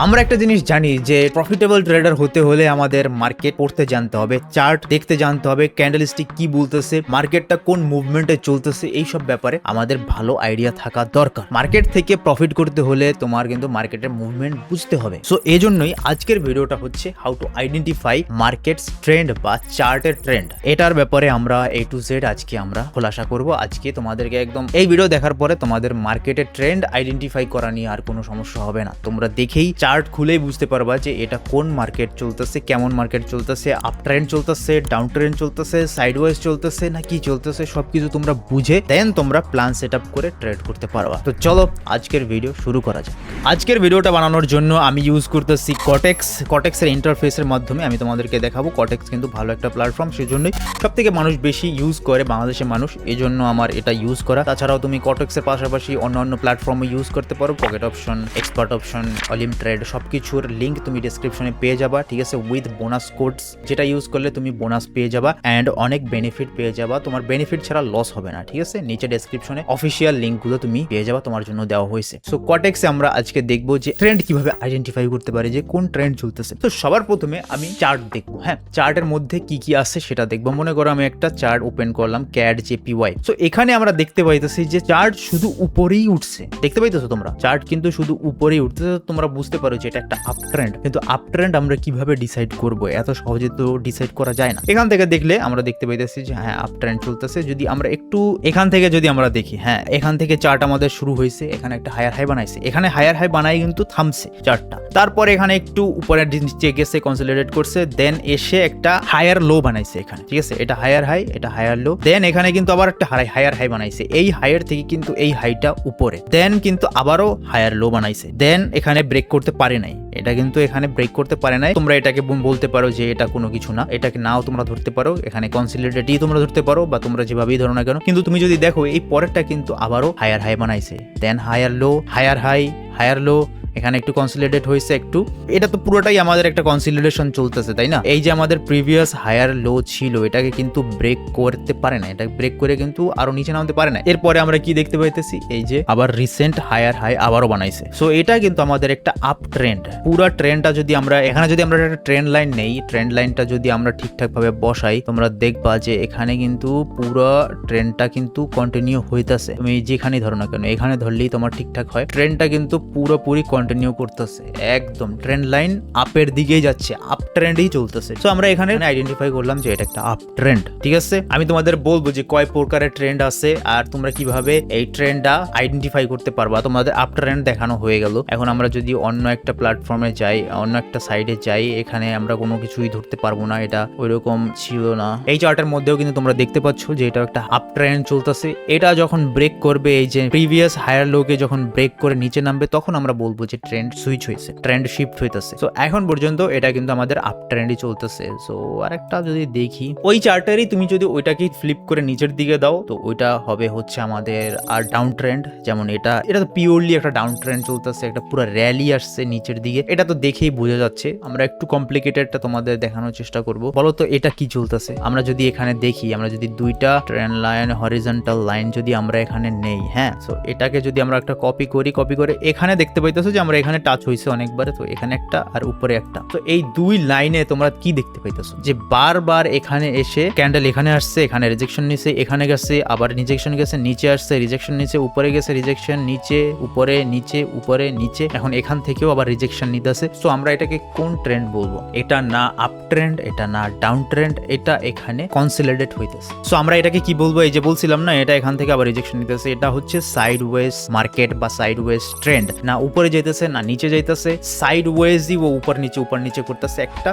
আমরা একটা জিনিস জানি যে প্রফিটেবল ট্রেডার হতে হলে আমাদের মার্কেট পড়তে জানতে হবে, চার্ট দেখতে জানতে হবে, ক্যান্ডেলস্টিক কি বলতেছে, মার্কেটটা কোন মুভমেন্টে চলতেছে, এই সব ব্যাপারে আমাদের ভালো আইডিয়া থাকা দরকার। মার্কেট থেকে প্রফিট করতে হলে তোমার কিন্তু মার্কেটের মুভমেন্ট বুঝতে হবে। সো এই জন্যই আজকের ভিডিওটা হচ্ছে how to identify markets trend বা চার্টের ট্রেন্ড। এটার ব্যাপারে আমরা A to Z আজকে আমরা খোলাসা করব। আজকে তোমাদেরকে একদম এই ভিডিও দেখার পরে তোমাদের মার্কেটের ট্রেন্ড আইডেন্টিফাই করা নিয়ে আর কোনো সমস্যা হবে না। তোমরা দেখেই চার্ট খুলেই বুঝতে পারবা যে এটা কোন মার্কেট চলতেছে, কেমন মার্কেট চলতেছে, আপ ট্রেন্ড চলতেছে, ডাউন ট্রেন্ড চলতেছে, সাইডওয়েজ চলতেছে না কি চলতেছে, সবকিছু তোমরা বুঝে দেন তোমরা প্ল্যান সেট আপ করে ট্রেড করতে পারবা। তো চলো আজকের ভিডিও শুরু করা যাক। আজকের ভিডিওটা বানানোর জন্য আমি ইউজ করতেছি কটেক্সের ইন্টারফেসের মাধ্যমে আমি তোমাদেরকে দেখাবো। কটেক্স কিন্তু ভালো একটা প্ল্যাটফর্ম, সেজন্যই সব থেকে মানুষ বেশি ইউজ করে বাংলাদেশের মানুষ, এই জন্য আমার এটা ইউজ করা। তাছাড়াও তুমি কটেক্সের পাশাপাশি অন্যান্য প্ল্যাটফর্মে ইউজ করতে পারো, pocket option, expert option, অলিম trade, সবকিছুর লিঙ্ক তুমি ডেসক্রিপশনে পেয়ে যাবা, ঠিক আছে, উইথ বোনাস কোডস, যেটা ইউজ করলে তুমি বোনাস পেয়ে যাবা অ্যান্ড অনেক বেনিফিট পেয়ে যাবা। তোমার বেনিফিট ছাড়া লস হবে না, ঠিক আছে। নিচে ডেসক্রিপশনে অফিসিয়াল লিঙ্কগুলো তুমি পেয়ে যাবা, তোমার জন্য দেওয়া হয়েছে। সো কটেক্সে আমরা আজকে দেখবো যে ট্রেন্ড কিভাবে আইডেন্টিফাই করতে পারে, যে কোন ট্রেন্ড চলতেছে। তো সবার প্রথমে আমি চার্ট দেখবো। হ্যাঁ, চার্টের মধ্যে কি কি আছে সেটা দেখবো। মনে করো আমি একটা চার্ট ওপেন করলাম, ক্যাড জেপিওয়াই। সো এখানে আমরা দেখতে পাইতেছি যে চার্ট শুধু উপরেই উঠছে, দেখতে পাইতেছো তোমরা, চার্ট কিন্তু শুধু উপরেই উঠতেছে। তোমরা বুঝতে পারো যে এটা একটা আপ ট্রেন্ড, কিন্তু আপ ট্রেন্ড আমরা কিভাবে ডিসাইড করব? এত সহজে তো ডিসাইড করা যায় না। এখান থেকে দেখলে আমরা দেখতে পাইতেছি যে হ্যাঁ আপ ট্রেন্ড চলতেছে। যদি আমরা একটু এখান থেকে যদি আমরা দেখি, হ্যাঁ এখান থেকে চার্ট আমাদের শুরু হয়েছে, এখানে একটা হায়ার হাই বানাইছে, এখানে হায়ার হাই বানাই কিন্তু থামছে চার্টটা, তারপর এখানে একটু উপরের নিচে গেছে, কনসলিডেট করছে, দেন এসে একটা হায়ার লো বানাইছে এখানে, ঠিক আছে, এটা হায়ার হাই, এটা হায়ার লো, দেন এখানে কিন্তু আবার একটা হায়ার হাই বানাইছে, এই হায়ার থেকে কিন্তু এই হাইটা উপরে, দেন কিন্তু আবারও হায়ার লো বানাইছে, দেন এখানে ব্রেক করতে পারে নাই, এটা কিন্তু এখানে ব্রেক করতে পারে নাই। তোমরা এটাকে বলতে পারো যে এটা কোনো কিছু না, এটাকে নাও তোমরা ধরতে পারো, এখানে কনসলিডেটই তোমরা ধরতে পারো, বা তোমরা যেভাবেই ধরো না কেন। কিন্তু তুমি যদি দেখো এই পরেরটা কিন্তু আবারও হায়ার হাই বানাইছে, then higher low, higher high, higher low, এখানে একটু কনসলিডেট হয়েছে একটু। এটা তো পুরোটাই আমাদের একটা কনসলিডেশন চলতেছে, তাই না? এই যে আমাদের প্রিভিয়াস হায়ার লো ছিল, এটাকে কিন্তু ব্রেক করতে পারে না, এটা ব্রেক করে কিন্তু আরো নিচে নামতে পারে না। এরপরে আমরা কি দেখতে পাইতেছি, এই যে আবার রিসেন্ট হায়ার হাই আবারও বানাইছে। সো এটা কিন্তু আমাদের একটা আপ ট্রেন্ড। পুরো ট্রেন্ডটা যদি আমরা এখানে যদি আমরা একটা ট্রেন্ড লাইন নেই, ট্রেন্ড লাইনটা যদি আমরা ঠিকঠাক ভাবে বসাই, তোমরা দেখবা যে এখানে কিন্তু পুরো ট্রেন্ডটা কিন্তু কন্টিনিউ হইতাছে। তুমি যেখানেই ধরো না কেন, এখানে ধরলেই তোমার ঠিকঠাক হয়। ট্রেন্ডটা কিন্তু পুরোপুরি কন্টিনিউ করতেছে, একদম ট্রেন্ড লাইন আপের দিকেই যাচ্ছে, আপ ট্রেন্ডই চলতেছে। সো আমরা এখানে আইডেন্টিফাই করলাম যে এটা একটা আপ ট্রেন্ড, ঠিক আছে। আমি তোমাদের বলবো যে কয় প্রকারের ট্রেন্ড আছে আর তোমরা কিভাবে এই ট্রেন্ডটা আইডেন্টিফাই করতে পারবা। তোমাদের আপ ট্রেন্ড দেখানো হয়ে গেল। এখন আমরা যদি অন্য একটা প্ল্যাটফর্মে যাই, অন্য একটা সাইডে যাই, এখানে আমরা কোনো কিছুই ধরতে পারবো না, এটা ওইরকম ছিল না। এই চার্টের মধ্যেও কিন্তু তোমরা দেখতে পাচ্ছ যে এটা একটা আপ ট্রেন্ড চলতেছে। এটা যখন ব্রেক করবে, এই যে প্রিভিয়াস হায়ার লোকে যখন ব্রেক করে নিচে নামবে, তখন আমরা বলবো যে ট্রেন্ড সুইচ হয়েছে, ট্রেন্ড শিফট হইতেছে। সো এখন পর্যন্ত এটা কিন্তু আমাদের আপ ট্রেন্ডই চলতেছে। সো আরেকটা যদি দেখি, ওই চার্টারই তুমি যদি ওইটাকে ফ্লিপ করে নিচের দিকে দাও, তো ওইটা হবে হচ্ছে আমাদের আর ডাউন ট্রেন্ড। যেমন এটা তো পিওরলি একটা ডাউন ট্রেন্ড চলতেছে, একটা পুরো র্যালি আসছে নিচের দিকে, এটা তো দেখেই বোঝা যাচ্ছে। আমরা একটু কমপ্লিকেটেডটা তোমাদের দেখানোর চেষ্টা করব। বলো তো এটা কি চলতেছে? আমরা যদি এখানে দেখি, আমরা যদি দুইটা ট্রেন্ড লাইন, হরিজন্টাল লাইন যদি আমরা এখানে নেই, হ্যাঁ, সো এটাকে যদি আমরা একটা কপি করে এখানে দেখতে পাইতেছো যে আমরা এখানে টাচ হয়েছে অনেকবার, তো এখানে একটা আর উপরে একটা। তো এই দুই লাইনে তোমরা কি দেখতে পাইতেছো যে বারবার এখানে এসে ক্যান্ডেল এখানে আসছে, এখানে রিজেকশন নিছে, এখানে গেছে, আবার রিজেকশন গেছে, নিচে আসছে, রিজেকশন নিচে, উপরে গেছে, রিজেকশন নিচে, উপরে নিচে, উপরে নিচে, এখন এখান থেকেও আবার রিজেকশন নিতেছে। সো আমরা এটাকে কোন ট্রেন্ড বলবো? এটা না আপ ট্রেন্ড, এটা না ডাউন ট্রেন্ড, এটা এখানে কনসলিডেট হইতেছে। সো আমরা এটাকে কি বলবো? এই যে বলছিলাম না, এটা এখান থেকে আবার রিজেকশন নিতেছে, এটা হচ্ছে সাইডওয়েজ মার্কেট বা সাইডওয়েজ ট্রেন্ড। না উপরে যাইতেছে না নিচে যাইতেছে, সাইডওয়েজই ও উপর নিচে করতেছে একটা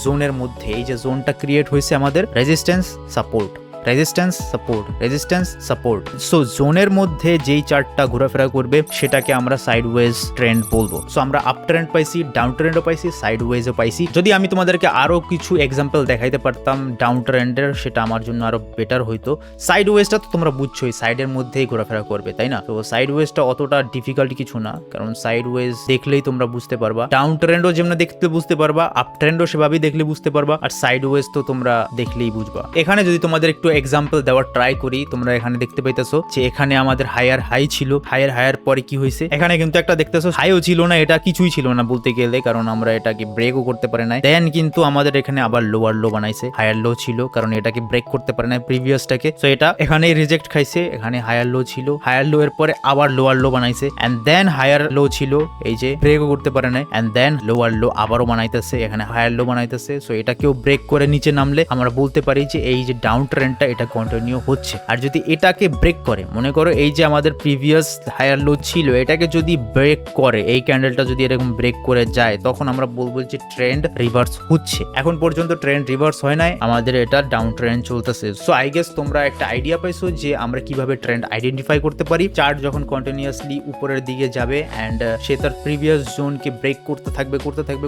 জোনের মধ্যে। এই যে জোনটা ক্রিয়েট হয়েছে আমাদের resistance support, resistance support, resistance support. So জোনের মধ্যে যেই চার্টটা ঘোরাফেরা করবে সেটাকে আমরা সাইডওয়েজ ট্রেন্ড বলবো। সো আমরা আপ ট্রেন্ড পাইছি, ডাউন ট্রেন্ডও পাইছি, সাইডওয়েজও পাইছি। যদি আমি তোমাদেরকে আরো কিছু এক্সাম্পল দেখাইতে পারতাম ডাউন ট্রেন্ডের, সেটা আমার জন্য আরো বেটার হইতো। সাইডওয়েজটা তো তোমরা বুঝছোই, সাইডের মধ্যেই ঘোরাফেরা করবে, তাই না? তো সাইডওয়েজটা অতটা ডিফিকাল্ট কিছু না, কারণ সাইডওয়েজ দেখলেই তোমরা বুঝতে পারবা। ডাউন ট্রেন্ডও যেমন দেখতে বুঝতে পারবা, আপ ট্রেন্ডও সেভাবেই দেখলে বুঝতে পারবা, আর সাইডওয়েজ তো তোমরা দেখলেই বুঝবা। এখানে যদি তোমাদের একটু এক্সাম্পল দেওয়ার ট্রাই করি। তোমরা এখানে দেখতে পাইতেছো যে এখানে আমাদের হায়ার হাই ছিল, হায়ার পরে কি হয়েছে, এখানে কিন্তু একটা দেখতেছো হাইও ছিল না, এটা কিছুই ছিল না বলতে গেলে, কারণ আমরা এটাকে ব্রেকও করতে পারি নাই। দেন কিন্তু আমাদের এখানে আবার লোয়ার লো বানাইছে, হায়ার লো ছিল কারণ এটাকে ব্রেক করতে পারে না প্রিভিয়াসটাকে, সো এটা এখানে রিজেক্ট খাইছে। এখানে হায়ার লো ছিল, হায়ার লো এর পরে আবার লোয়ার লো বানাইছে, এন্ড দেন হায়ার লো ছিল, এই যে ব্রেকও করতে পারে না, এন্ড দেন লোয়ার লো আবারও বানাইতেছে, এখানে হায়ার লো বানাইতেছে। সো এটাকেও ব্রেক করে নিচে নামলে আমরা বলতে পারি যে এই যে ডাউন ট্রেন্ডটা এটা কন্টিনিউ হচ্ছে। আর যদি এটাকে ব্রেক করে, মনে করো এই যে আমাদের প্রিভিয়াস হায়ার লো ছিল, এটাকে যদি ব্রেক করে, এই ক্যান্ডেলটা যদি এরকম ব্রেক করে যায়, তখন আমরা বলবো যে ট্রেন্ড রিভার্স হচ্ছে। এখন পর্যন্ত ট্রেন্ড রিভার্স হয় নাই, আমাদের এটা ডাউন ট্রেন্ড চলতেছে। সো আই গেস তোমরা একটা আইডিয়া পাইছো যে আমরা কিভাবে ট্রেন্ড আইডেন্টিফাই করতে পারি। চার্ট যখন কন্টিনিউয়াসলি উপরের দিকে যাবে এন্ড সে তার প্রিভিয়াস জোনকে ব্রেক করতে থাকবে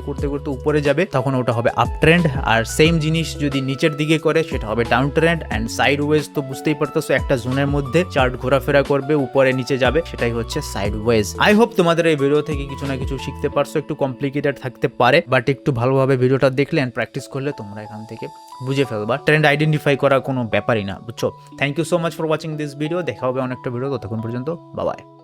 করতে উপরে যাবে, তখন ওটা হবে আপ ট্রেন্ড। আর সেম জিনিস যদি নিচের দিকে করে সেটা হবে down trend. And sideways তো বুঝতেই পারতেছো, একটা জোনের মধ্যে চার্ট ঘোরাফেরা করবে, উপরে নিচে যাবে, সেটাই হচ্ছে সাইড ওয়েজ। আই হোপ তোমাদের এই ভিডিও থেকে কিছু না কিছু শিখতে পারছো। একটু কমপ্লিকেটেড থাকতে পারে, বাট একটু ভালোভাবে ভিডিওটা দেখলে এন্ড প্র্যাকটিস করলে তোমরা এখান থেকে বুঝে ফেলবা। ট্রেন্ড আইডেন্টিফাই করা কোনো ব্যাপারই না, বুঝছো। Thank you so much for watching this video. দেখা হবে অনেকটা ভিডিও, ততক্ষণ পর্যন্ত বাই বাই।